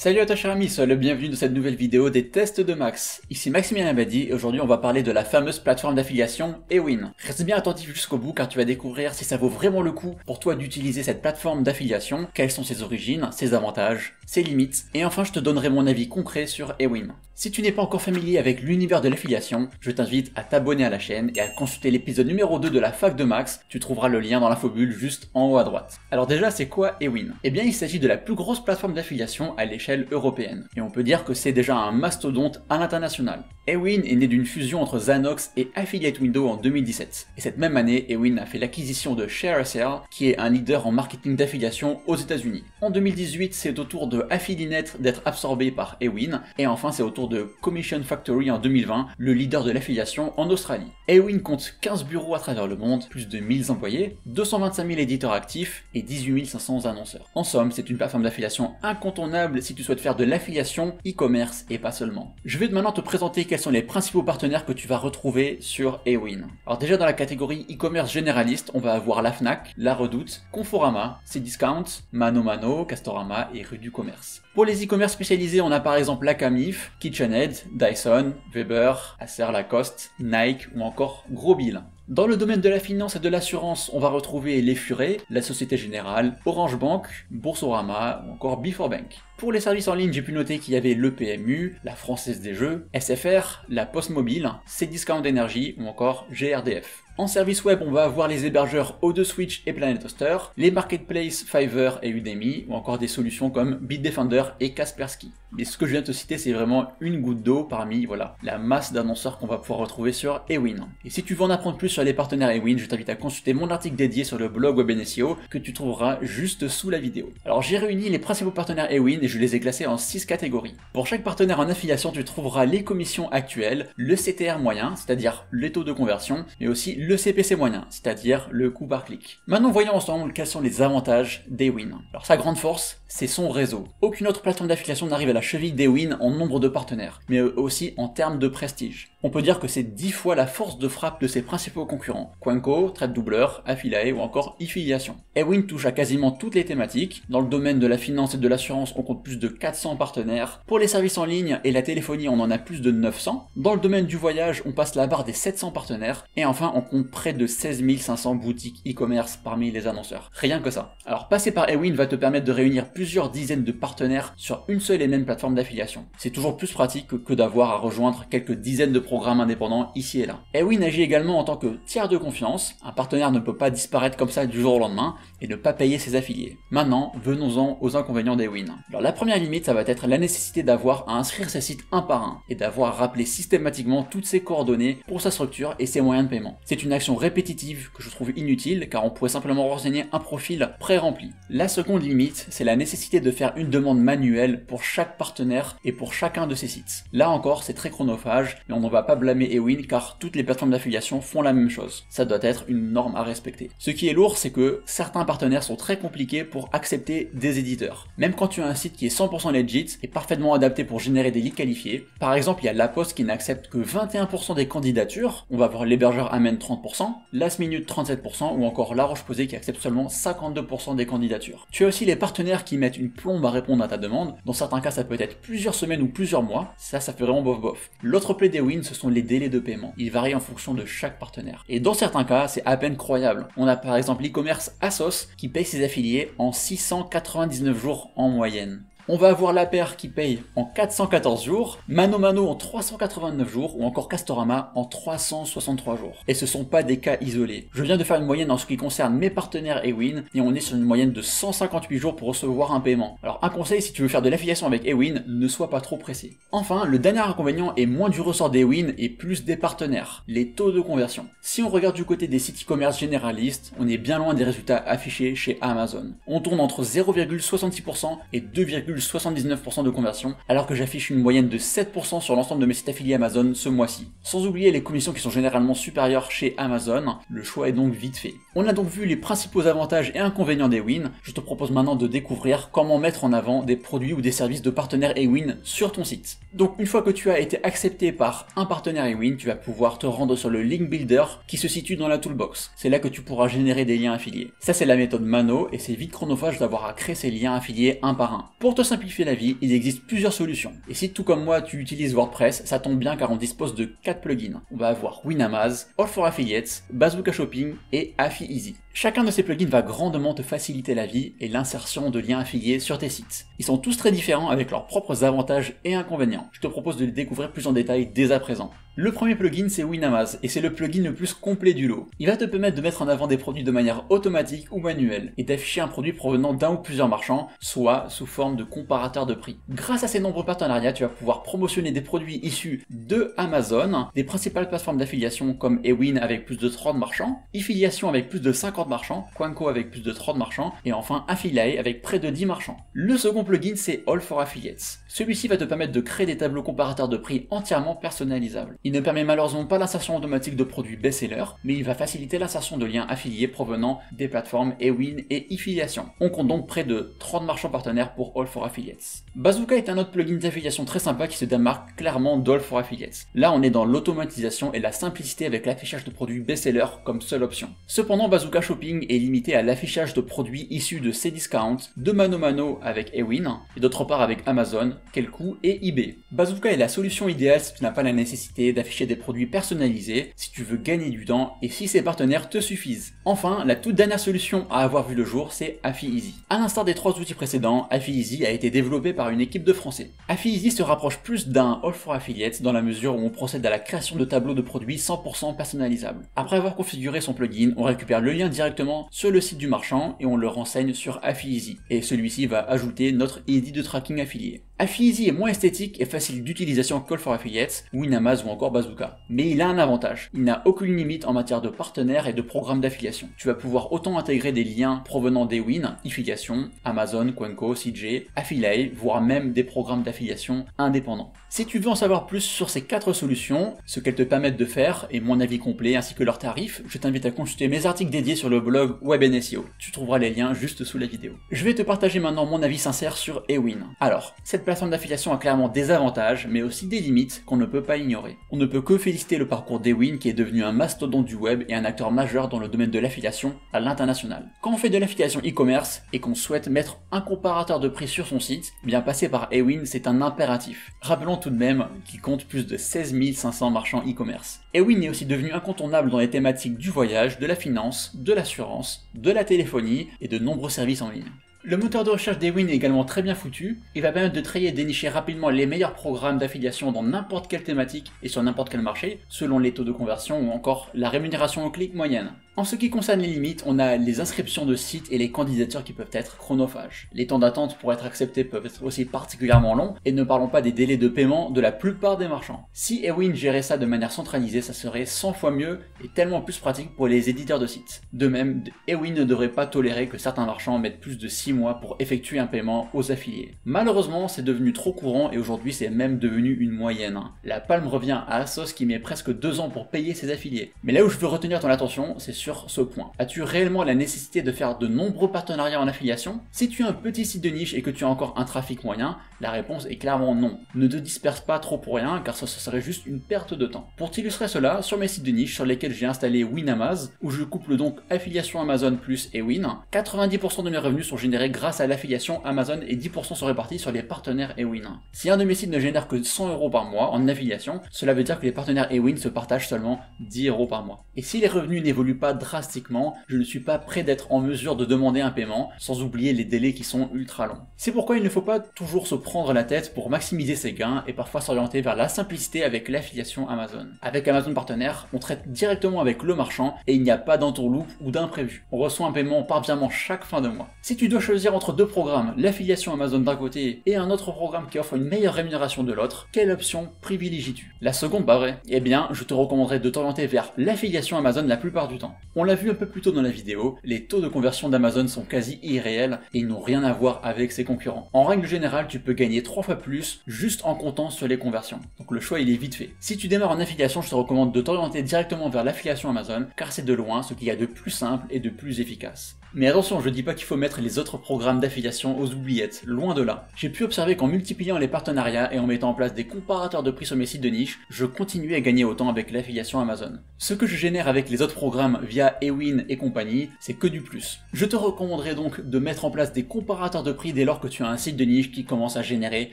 Salut à toi cher ami, sois le bienvenu dans cette nouvelle vidéo des tests de Max. Ici Maximilien Abadi et aujourd'hui on va parler de la fameuse plateforme d'affiliation Ewin. Reste bien attentif jusqu'au bout car tu vas découvrir si ça vaut vraiment le coup pour toi d'utiliser cette plateforme d'affiliation, quelles sont ses origines, ses avantages, ses limites, et enfin je te donnerai mon avis concret sur Ewin. Si tu n'es pas encore familier avec l'univers de l'affiliation, je t'invite à t'abonner à la chaîne et à consulter l'épisode numéro 2 de la fac de Max, tu trouveras le lien dans l'infobulle juste en haut à droite. Alors déjà c'est quoi Ewin? Eh bien il s'agit de la plus grosse plateforme d'affiliation à l'échelle européenne, et on peut dire que c'est déjà un mastodonte à l'international. Ewin est né d'une fusion entre Zanox et Affiliate Window en 2017, et cette même année Ewin a fait l'acquisition de ShareASale, qui est un leader en marketing d'affiliation aux États-Unis. En 2018 c'est au tour de Affilinet d'être absorbé par Ewin, et enfin c'est au tour de Commission Factory en 2020, le leader de l'affiliation en Australie. Ewin compte 15 bureaux à travers le monde, plus de 1000 employés, 225 000 éditeurs actifs et 18 500 annonceurs. En somme, c'est une plateforme d'affiliation incontournable si tu souhaites faire de l'affiliation, e-commerce et pas seulement. Je vais maintenant te présenter quels sont les principaux partenaires que tu vas retrouver sur Ewin. Alors déjà dans la catégorie e-commerce généraliste, on va avoir la Fnac, la Redoute, Conforama, Cdiscount, ManoMano, Castorama et Rue du Commerce. Pour les e-commerce spécialisés, on a par exemple la Camif, KitchenAid, Dyson, Weber, Acer Lacoste, Nike ou encore Grosbill. Dans le domaine de la finance et de l'assurance, on va retrouver les Furets, la Société Générale, Orange Bank, Boursorama ou encore Before Bank. Pour les services en ligne, j'ai pu noter qu'il y avait le PMU, la Française des Jeux, SFR, la Poste Mobile, Cdiscount Energy ou encore GRDF. En service web, on va avoir les hébergeurs O2Switch et Planet Hoster, les marketplaces Fiverr et Udemy, ou encore des solutions comme Bitdefender et Kaspersky. Mais ce que je viens de te citer, c'est vraiment une goutte d'eau parmi la masse d'annonceurs qu'on va pouvoir retrouver sur Ewin. Et si tu veux en apprendre plus sur les partenaires Ewin, je t'invite à consulter mon article dédié sur le blog Web SEO que tu trouveras juste sous la vidéo. Alors j'ai réuni les principaux partenaires Ewin et je les ai classés en 6 catégories. Pour chaque partenaire en affiliation, tu trouveras les commissions actuelles, le CTR moyen, c'est-à-dire les taux de conversion, mais aussi le CPC moyen, c'est-à-dire le coût par clic. Maintenant voyons ensemble quels sont les avantages d'Ewin. Alors sa grande force, c'est son réseau. Aucune autre plateforme d'affiliation n'arrive à la cheville d'Ewin en nombre de partenaires, mais aussi en termes de prestige. On peut dire que c'est 10 fois la force de frappe de ses principaux concurrents, Quenco, TradeDoubler, Affiliate ou encore eFiliation. Ewin touche à quasiment toutes les thématiques. Dans le domaine de la finance et de l'assurance, on compte plus de 400 partenaires. Pour les services en ligne et la téléphonie, on en a plus de 900. Dans le domaine du voyage, on passe la barre des 700 partenaires. Et enfin, on compte près de 16 500 boutiques e-commerce parmi les annonceurs. Rien que ça. Alors passer par Ewin va te permettre de réunir plusieurs dizaines de partenaires sur une seule et même plateforme d'affiliation. C'est toujours plus pratique que d'avoir à rejoindre quelques dizaines de programmes indépendants ici et là. Ewin agit également en tant que tiers de confiance. Un partenaire ne peut pas disparaître comme ça du jour au lendemain et ne pas payer ses affiliés. Maintenant, venons-en aux inconvénients d'Ewin. Alors la première limite, ça va être la nécessité d'avoir à inscrire ses sites un par un et d'avoir à rappeler systématiquement toutes ses coordonnées pour sa structure et ses moyens de paiement. C'est une action répétitive que je trouve inutile car on pourrait simplement renseigner un profil pré-rempli. La seconde limite, c'est la nécessité de faire une demande manuelle pour chaque partenaire et pour chacun de ses sites. Là encore, c'est très chronophage, mais on ne va pas blâmer Ewin car toutes les plateformes d'affiliation font la même chose. Ça doit être une norme à respecter. Ce qui est lourd, c'est que certains partenaires sont très compliqués pour accepter des éditeurs. Même quand tu as un site qui est 100% legit et parfaitement adapté pour générer des leads qualifiés, par exemple, il y a La Poste qui n'accepte que 21% des candidatures, on va voir l'hébergeur Amen 30%, Last Minute 37% ou encore La Roche-Posay qui accepte seulement 52% des candidatures. Tu as aussi les partenaires qui mettent une plombe à répondre à ta demande, dans certains cas ça peut être plusieurs semaines ou plusieurs mois, ça fait vraiment bof bof. L'autre plaie d'Ewin, ce sont les délais de paiement. Ils varient en fonction de chaque partenaire. Et dans certains cas, c'est à peine croyable. On a par exemple l'e-commerce Asos qui paye ses affiliés en 699 jours en moyenne. On va avoir La Paire qui paye en 414 jours, ManoMano en 389 jours ou encore Castorama en 363 jours. Et ce sont pas des cas isolés. Je viens de faire une moyenne en ce qui concerne mes partenaires Ewin et on est sur une moyenne de 158 jours pour recevoir un paiement. Alors un conseil, si tu veux faire de l'affiliation avec Ewin, ne sois pas trop pressé. Enfin, le dernier inconvénient est moins du ressort d'Ewin et plus des partenaires, les taux de conversion. Si on regarde du côté des sites e-commerce généralistes, on est bien loin des résultats affichés chez Amazon. On tourne entre 0,66% et 2,79% de conversion, alors que j'affiche une moyenne de 7% sur l'ensemble de mes sites affiliés Amazon ce mois-ci. Sans oublier les commissions qui sont généralement supérieures chez Amazon, le choix est donc vite fait. On a donc vu les principaux avantages et inconvénients d'Ewin, je te propose maintenant de découvrir comment mettre en avant des produits ou des services de partenaires Ewin sur ton site. Donc une fois que tu as été accepté par un partenaire Ewin, tu vas pouvoir te rendre sur le link builder qui se situe dans la toolbox. C'est là que tu pourras générer des liens affiliés. Ça c'est la méthode Mano et c'est vite chronophage d'avoir à créer ces liens affiliés un par un. Pour te simplifier la vie, il existe plusieurs solutions. Et si tout comme moi tu utilises WordPress, ça tombe bien car on dispose de 4 plugins. On va avoir Winamaz, All for Affiliates, Bazooka Shopping et AffyEasy. Chacun de ces plugins va grandement te faciliter la vie et l'insertion de liens affiliés sur tes sites. Ils sont tous très différents avec leurs propres avantages et inconvénients. Je te propose de les découvrir plus en détail dès à présent. Le premier plugin c'est Winamaz et c'est le plugin le plus complet du lot. Il va te permettre de mettre en avant des produits de manière automatique ou manuelle et d'afficher un produit provenant d'un ou plusieurs marchands, soit sous forme de comparateur de prix. Grâce à ces nombreux partenariats, tu vas pouvoir promotionner des produits issus de Amazon, des principales plateformes d'affiliation comme Ewin avec plus de 30 marchands, Affiliation avec plus de 50 marchands, Quanko avec plus de 30 marchands et enfin Affiliate avec près de 10 marchands. Le second plugin c'est All for Affiliates. Celui-ci va te permettre de créer des tableaux comparateurs de prix entièrement personnalisables. Il ne permet malheureusement pas l'insertion automatique de produits best-sellers, mais il va faciliter l'insertion de liens affiliés provenant des plateformes Ewin et Affiliation. On compte donc près de 30 marchands partenaires pour All for Affiliates. Bazooka est un autre plugin d'affiliation très sympa qui se démarque clairement d'All for Affiliates. Là on est dans l'automatisation et la simplicité avec l'affichage de produits best-sellers comme seule option. Cependant Bazooka Shopping est limité à l'affichage de produits issus de Cdiscount, de ManoMano avec Ewin et d'autre part avec Amazon, Quelcou et eBay. Bazooka est la solution idéale si tu n'as pas la nécessité d'afficher des produits personnalisés, si tu veux gagner du temps et si ces partenaires te suffisent. Enfin, la toute dernière solution à avoir vu le jour, c'est AffyEasy. À l'instar des 3 outils précédents, AffyEasy a été développé par une équipe de Français. AffyEasy se rapproche plus d'un All for Affiliates dans la mesure où on procède à la création de tableaux de produits 100% personnalisables. Après avoir configuré son plugin, on récupère le lien directement sur le site du marchand et on le renseigne sur AffyEasy. Et celui-ci va ajouter notre ID de tracking affilié. AffyEasy est moins esthétique et facile d'utilisation qu'All for Affiliates, Winamaz ou encore Bazooka. Mais il a un avantage, il n'a aucune limite en matière de partenaires et de programmes d'affiliation. Tu vas pouvoir autant intégrer des liens provenant d'Ewin, Affiliation, Amazon, Quanko, CJ, Affiliate, voire même des programmes d'affiliation indépendants. Si tu veux en savoir plus sur ces 4 solutions, ce qu'elles te permettent de faire et mon avis complet ainsi que leurs tarifs, je t'invite à consulter mes articles dédiés sur le blog WebNSEO. Tu trouveras les liens juste sous la vidéo. Je vais te partager maintenant mon avis sincère sur Ewin. Alors, cette plateforme d'affiliation a clairement des avantages, mais aussi des limites qu'on ne peut pas ignorer. On ne peut que féliciter le parcours d'Ewin qui est devenu un mastodonte du web et un acteur majeur dans le domaine de l'affiliation à l'international. Quand on fait de l'affiliation e-commerce et qu'on souhaite mettre un comparateur de prix sur son site, bien passer par Ewin c'est un impératif. Rappelons tout de même qu'il compte plus de 16 500 marchands e-commerce. Ewin est aussi devenu incontournable dans les thématiques du voyage, de la finance, de l'assurance, de la téléphonie et de nombreux services en ligne. Le moteur de recherche d'Ewin est également très bien foutu, il va permettre de trier et dénicher rapidement les meilleurs programmes d'affiliation dans n'importe quelle thématique et sur n'importe quel marché, selon les taux de conversion ou encore la rémunération au clic moyenne. En ce qui concerne les limites, on a les inscriptions de sites et les candidatures qui peuvent être chronophages. Les temps d'attente pour être acceptés peuvent être aussi particulièrement longs, et ne parlons pas des délais de paiement de la plupart des marchands. Si Ewin gérait ça de manière centralisée, ça serait 100 fois mieux et tellement plus pratique pour les éditeurs de sites. De même, Ewin ne devrait pas tolérer que certains marchands mettent plus de 6 mois pour effectuer un paiement aux affiliés. Malheureusement, c'est devenu trop courant et aujourd'hui c'est même devenu une moyenne. La palme revient à Asos qui met presque 2 ans pour payer ses affiliés. Mais là où je veux retenir ton attention, c'est sur ce point. As-tu réellement la nécessité de faire de nombreux partenariats en affiliation? Si tu as un petit site de niche et que tu as encore un trafic moyen, la réponse est clairement non. Ne te disperse pas trop pour rien car ce serait juste une perte de temps. Pour t'illustrer cela, sur mes sites de niche sur lesquels j'ai installé Winamaz, où je couple donc affiliation Amazon plus Ewin, 90% de mes revenus sont générés grâce à l'affiliation Amazon et 10% sont répartis sur les partenaires Ewin. Si un de mes sites ne génère que 100 € par mois en affiliation, cela veut dire que les partenaires Ewin se partagent seulement 10 € par mois. Et si les revenus n'évoluent pas drastiquement, je ne suis pas prêt d'être en mesure de demander un paiement, sans oublier les délais qui sont ultra longs. C'est pourquoi il ne faut pas toujours se prendre la tête pour maximiser ses gains et parfois s'orienter vers la simplicité avec l'affiliation Amazon. Avec Amazon Partenaire, on traite directement avec le marchand et il n'y a pas d'entourloupe ou d'imprévu. On reçoit un paiement par virement chaque fin de mois. Si tu dois choisir entre 2 programmes, l'affiliation Amazon d'un côté et un autre programme qui offre une meilleure rémunération de l'autre, quelle option privilégies-tu? La seconde, pas vrai. Eh bien, je te recommanderais de t'orienter vers l'affiliation Amazon la plupart du temps. On l'a vu un peu plus tôt dans la vidéo, les taux de conversion d'Amazon sont quasi irréels et ils n'ont rien à voir avec ses concurrents. En règle générale, tu peux gagner 3 fois plus juste en comptant sur les conversions. Donc le choix il est vite fait. Si tu démarres en affiliation, je te recommande de t'orienter directement vers l'affiliation Amazon car c'est de loin ce qu'il y a de plus simple et de plus efficace. Mais attention, je dis pas qu'il faut mettre les autres programmes d'affiliation aux oubliettes, loin de là. J'ai pu observer qu'en multipliant les partenariats et en mettant en place des comparateurs de prix sur mes sites de niche, je continuais à gagner autant avec l'affiliation Amazon. Ce que je génère avec les autres programmes via Ewin et compagnie, c'est que du plus. Je te recommanderais donc de mettre en place des comparateurs de prix dès lors que tu as un site de niche qui commence à générer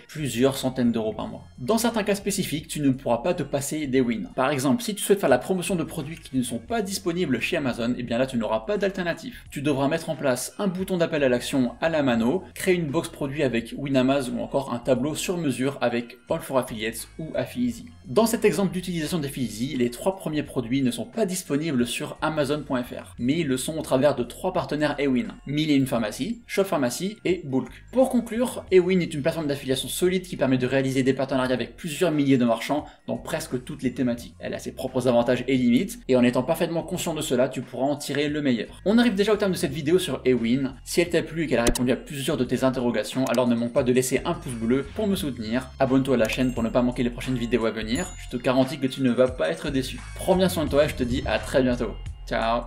plusieurs centaines d'euros par mois. Dans certains cas spécifiques, tu ne pourras pas te passer d'Ewin. Par exemple, si tu souhaites faire la promotion de produits qui ne sont pas disponibles chez Amazon, et bien là tu n'auras pas d'alternative. Tu devras mettre en place un bouton d'appel à l'action à la mano, créer une box produit avec Winamaz ou encore un tableau sur mesure avec All for Affiliates ou Affilizy. Dans cet exemple d'utilisation d'Affilizy, les 3 premiers produits ne sont pas disponibles sur Amazon.fr, mais ils le sont au travers de 3 partenaires Ewin, 1001 Pharmacy, Shop Pharmacy et Bulk. Pour conclure, Ewin est une plateforme d'affiliation solide qui permet de réaliser des partenariats avec plusieurs milliers de marchands dans presque toutes les thématiques. Elle a ses propres avantages et limites, et en étant parfaitement conscient de cela, tu pourras en tirer le meilleur. On arrive déjà au terme de cette vidéo sur Ewin. Si elle t'a plu et qu'elle a répondu à plusieurs de tes interrogations, alors ne manque pas de laisser un pouce bleu pour me soutenir. Abonne-toi à la chaîne pour ne pas manquer les prochaines vidéos à venir. Je te garantis que tu ne vas pas être déçu. Prends bien soin de toi et je te dis à très bientôt. Ciao.